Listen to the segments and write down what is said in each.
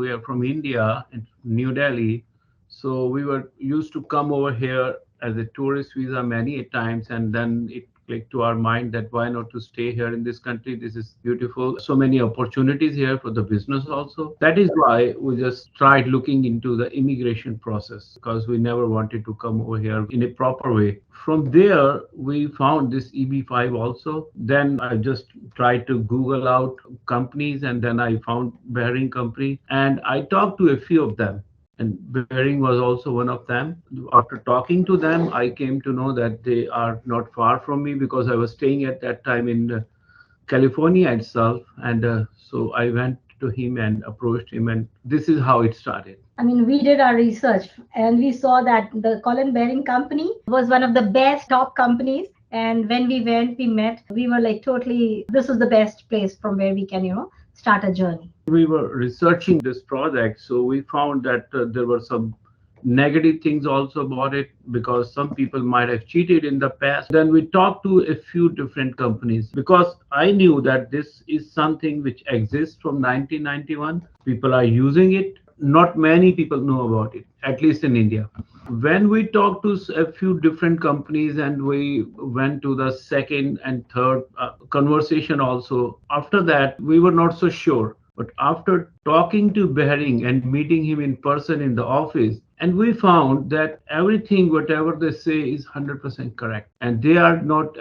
we are from India in New Delhi. So we were used to come over here as a tourist visa many a times, and then it clicked to our mind that why not to stay here in this country? This is beautiful. So many opportunities here for the business also. That is why we just tried looking into the immigration process because we never wanted to come over here in a proper way. From there, we found this EB-5 also. Then I just tried to Google out companies, and then I found Behring Company, and I talked to a few of them, and Behring was also one of them. After talking to them, I came to know that they are not far from me because I was staying at that time in California itself. And so I went to him and approached him, and this is how it started. I mean, we did our research and we saw that the Colin Behring company was one of the best top companies. And when we went, we met, we were like totally, this is the best place from where we can, start a journey. We were researching this project, so we found that there were some negative things also about it because some people might have cheated in the past. Then we talked to a few different companies because I knew that this is something which exists from 1991. People are using it. Not many people know about it, at least in India. When we talked to a few different companies and we went to the second and third conversation also, after that, we were not so sure. But after talking to Behring and meeting him in person in the office, and we found that everything, whatever they say, is 100% correct. And they are not,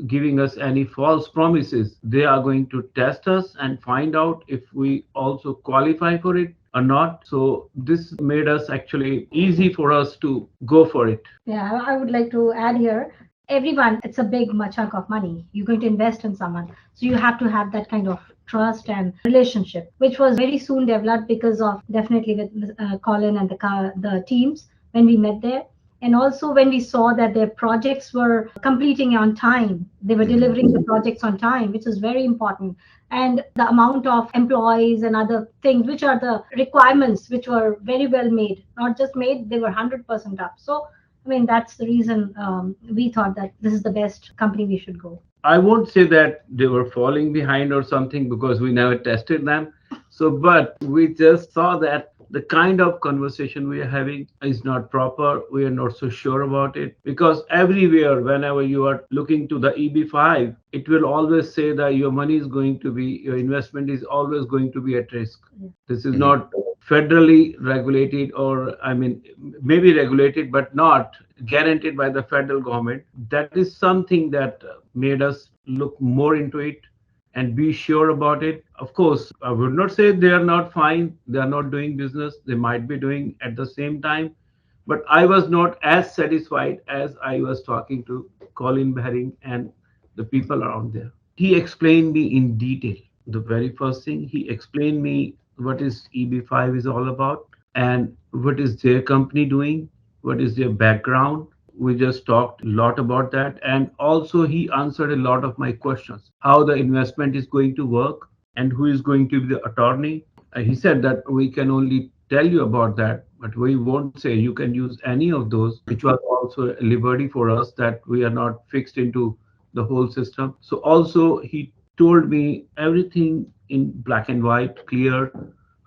giving us any false promises. They are going to test us and find out if we also qualify for it or not. So this made us actually easy for us to go for it. Yeah, I would like to add here. Everyone, it's a big chunk of money. You're going to invest in someone. So you have to have that kind of trust and relationship, which was very soon developed because of definitely with Colin and the teams when we met there. And also when we saw that their projects were completing on time, they were delivering the projects on time, which is very important. And the amount of employees and other things, which are the requirements, which were very well made, not just made, they were 100% up. So I mean, that's the reason we thought that this is the best company we should go. I won't say that they were falling behind or something because we never tested them. So, but we just saw that the kind of conversation we are having is not proper. We are not so sure about it because everywhere, whenever you are looking to the EB-5, it will always say that your money is going to be, your investment is always going to be at risk. Yeah. This is not federally regulated, or maybe regulated but not guaranteed by the federal government. That is something that made us look more into it and be sure about it. Of course, I would not say they are not fine, they are not doing business, they might be doing at the same time, but I was not as satisfied as I was talking to Colin Behring and the people around there. He explained me in detail. The very first thing, he explained me what is EB-5 is all about and what is their company doing, what is their background. We just talked a lot about that, and also he answered a lot of my questions, how the investment is going to work and who is going to be the attorney. He said that we can only tell you about that, but we won't say you can use any of those, which was also a liberty for us that we are not fixed into the whole system. So also he told me everything in black and white, clear,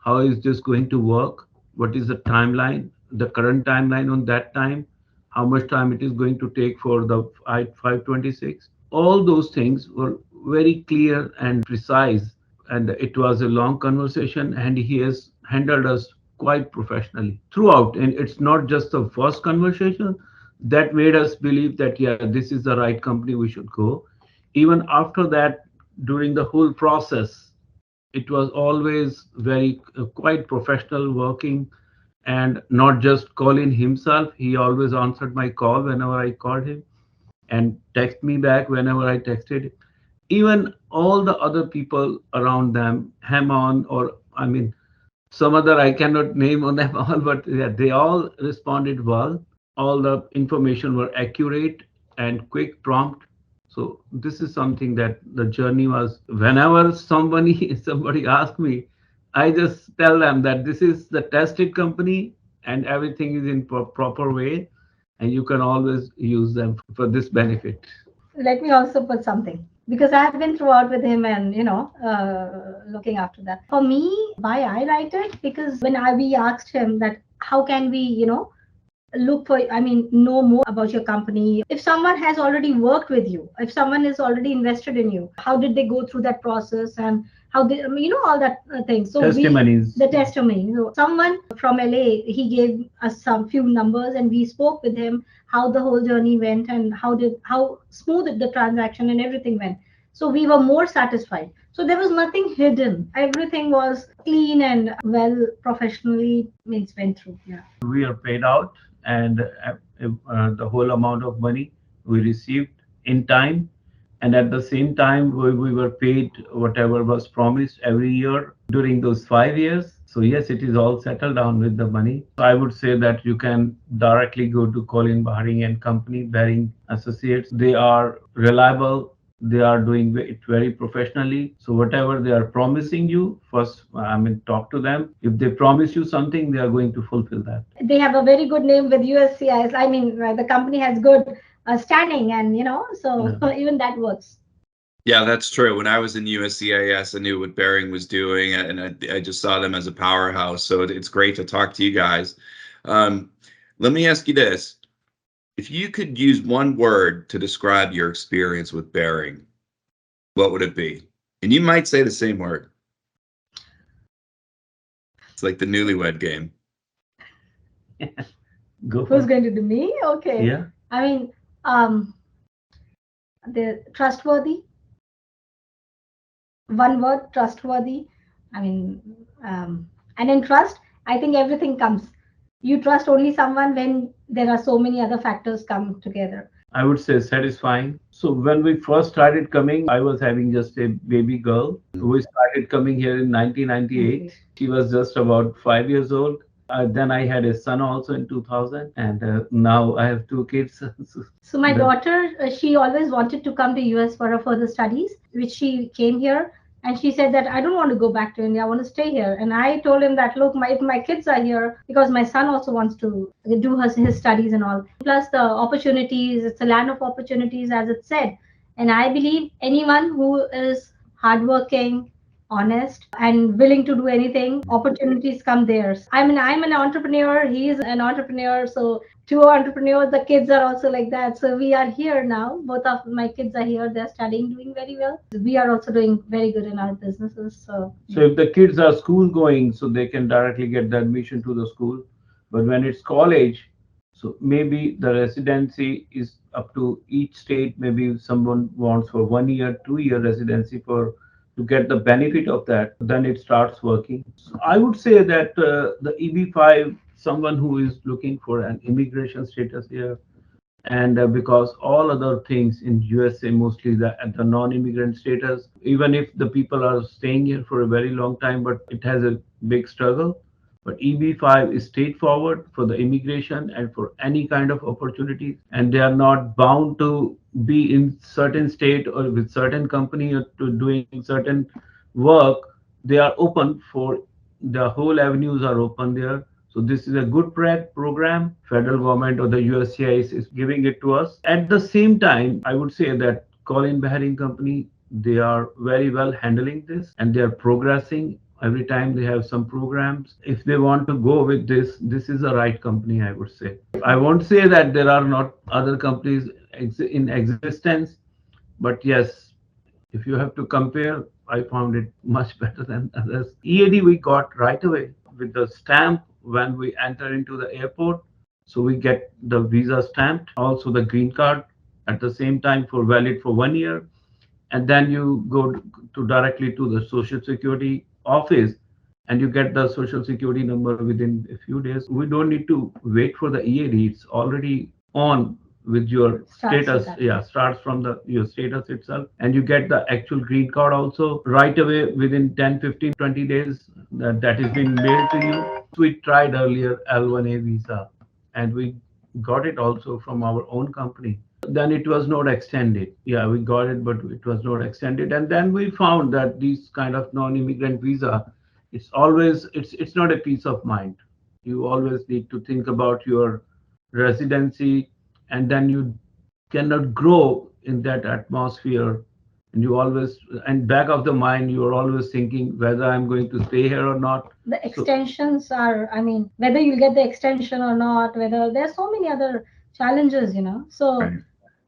how is this going to work, what is the timeline, the current timeline on that time, how much time it is going to take for the 526. All those things were very clear and precise. And it was a long conversation, and he has handled us quite professionally throughout. And it's not just the first conversation that made us believe that, yeah, this is the right company, we should go. Even after that, during the whole process, it was always very quite professional working, and not just Colin himself. He always answered my call whenever I called him and text me back whenever I texted. Even all the other people around them, Hammond, or some other I cannot name on them all, but yeah, they all responded well. All the information were accurate and quick, prompt. So this is something that the journey was. Whenever somebody asked me, I just tell them that this is the tested company and everything is in proper way, and you can always use them for this benefit. Let me also put something. because I have been throughout with him and looking after that. For me, why I liked it, because when we asked him that how can we look for, I mean, know more about your company. If someone has already worked with you, if someone is already invested in you, how did they go through that process, and how they, I mean, all that things. So Testimonies. the testimony. So someone from LA, he gave us some few numbers, and we spoke with him how the whole journey went, and how smooth the transaction and everything went. So we were more satisfied. So there was nothing hidden. Everything was clean and well professionally means went through. Yeah. We are paid out, and the whole amount of money we received in time, and at the same time we were paid whatever was promised every year during those 5 years. So yes, it is all settled down with the money. So I would say that you can directly go to Colin Behring and Company, Behring Associates. They are reliable. They are doing it very professionally. So whatever they are promising you, first, I mean, talk to them. If they promise you something, they are going to fulfill that. They have a very good name with USCIS. I mean, the company has good standing, and so Yeah. even that works. Yeah, that's true. When I was in USCIS, I knew what Behring was doing, and I just saw them as a powerhouse. So it's great to talk to you guys. Um, Let me ask you this. If you could use one word to describe your experience with Behring, what would it be? And you might say the same word. It's like the newlywed game. Go Who's for going to do me? it. Okay. Yeah. I mean, they're trustworthy. One word, trustworthy. I mean, and in trust, I think everything comes. You trust only someone when there are so many other factors come together. I would say satisfying. So when we first started coming, I was having just a baby girl. We started coming here in 1998. She was just about 5 years old. Then I had a son also in 2000, and now I have two kids. So my The- daughter, she always wanted to come to US for her further studies, which she came here, and she said that I don't want to go back to India. I want to stay here. And I told him that look, if my kids are here, because my son also wants to do his studies and all. Plus the opportunities, it's a land of opportunities, as it said. And I believe anyone who is hardworking, honest, and willing to do anything, opportunities come there. I mean, I'm an entrepreneur. He is an entrepreneur. So two entrepreneurs, the kids are also like that. So we are here now. Both of my kids are here. They're studying, doing very well. We are also doing very good in our businesses. So So if the kids are school going, so they can directly get the admission to the school. But when it's college, so maybe the residency is up to each state. Maybe someone wants for 1 year, 2 year residency for to get the benefit of that. Then it starts working. So I would say that the EB-5, someone who is looking for an immigration status here, and because all other things in USA, mostly the non-immigrant status, even if the people are staying here for a very long time, but it has a big struggle. But EB-5 is straightforward for the immigration and for any kind of opportunities, and they are not bound to be in certain state or with certain company or to doing certain work. They are open for the whole avenues are open there. So this is a good program. Federal government or the USCIS is giving it to us. At the same time, I would say that Colin Behring Company, they are very well handling this, and they are progressing. Every time they have some programs. If they want to go with this is the right company, I would say. I won't say that there are not other companies in existence, but yes, if you have to compare, I found it much better than others. EAD we got right away with the stamp when we enter into the airport. So we get the visa stamped, also the green card at the same time for valid for 1 year. And then you go to directly to the Social Security office and you get the Social Security number within a few days. We don't need to wait for the EAD. It's already on with your status. Yeah, starts from the your status itself, and you get the actual green card also right away within 10, 15, 20 days. That is being mailed to you. We tried earlier L1A visa, and we got it also from our own company. Then it was not extended. Yeah, we got it, but it was not extended. And then we found that these kind of non-immigrant visa, it's not a peace of mind. You always need to think about your residency, and then you cannot grow in that atmosphere And you always, and back of the mind, you're always thinking whether I'm going to stay here or not. The extensions are, I mean, whether you'll get the extension or not, whether there's so many other challenges, So Right.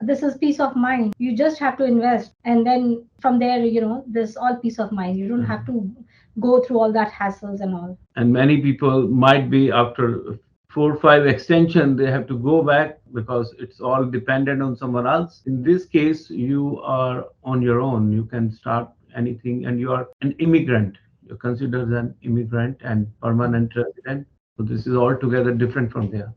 this is peace of mind. You just have to invest, and then from there, this all peace of mind. You don't have to go through all that hassles and all. And many people might be after 4 or 5 extension, they have to go back because it's all dependent on someone else. In this case, you are on your own. You can start anything, and you are an immigrant. You're considered an immigrant and permanent resident. So this is altogether different from there.